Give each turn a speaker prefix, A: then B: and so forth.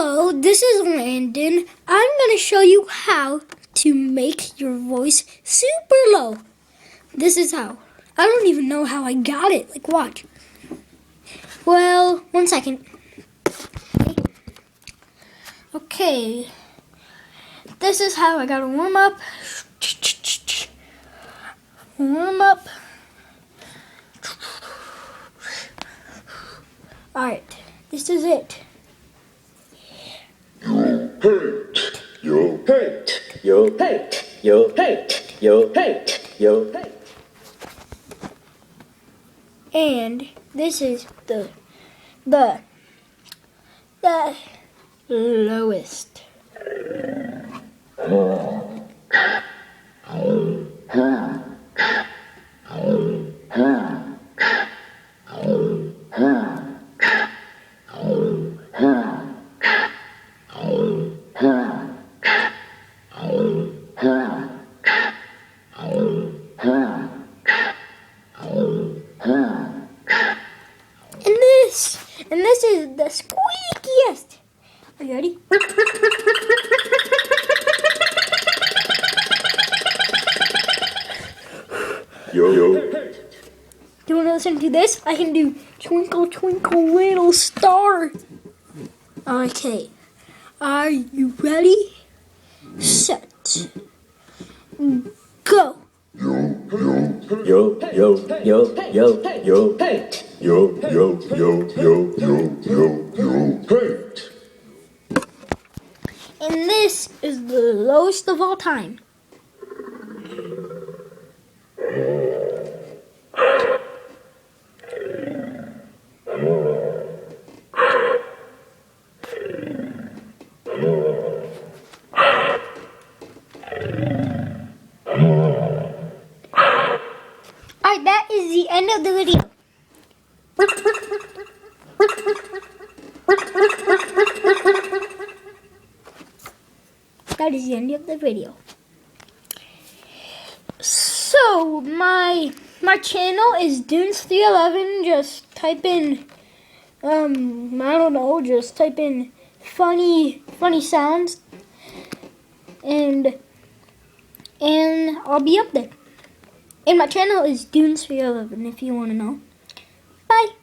A: Hello, this is Landen. I'm going to show you how to make your voice super low. This is how. I don't even know how I got it. Like, watch. Well, 1 second. Okay. This is how I got to warm up. Warm up. Alright, this is it.
B: You hate, you hate, you hate, you hate, you hate.
A: And this is the lowest. And this is the squeakiest. Are you ready?
B: Yo.
A: Do you want to listen to this? I can do Twinkle Twinkle Little Star. Okay. Are you ready? Set. Go.
B: Yo, hate. Hate.
A: And this is the lowest of all time. Alright, that is the end of the video. That is the end of the video. So my channel is Dunes311. Just type in I don't know, just type in funny sounds and I'll be up there. And my channel is Dunes311 if you want to know. Bye.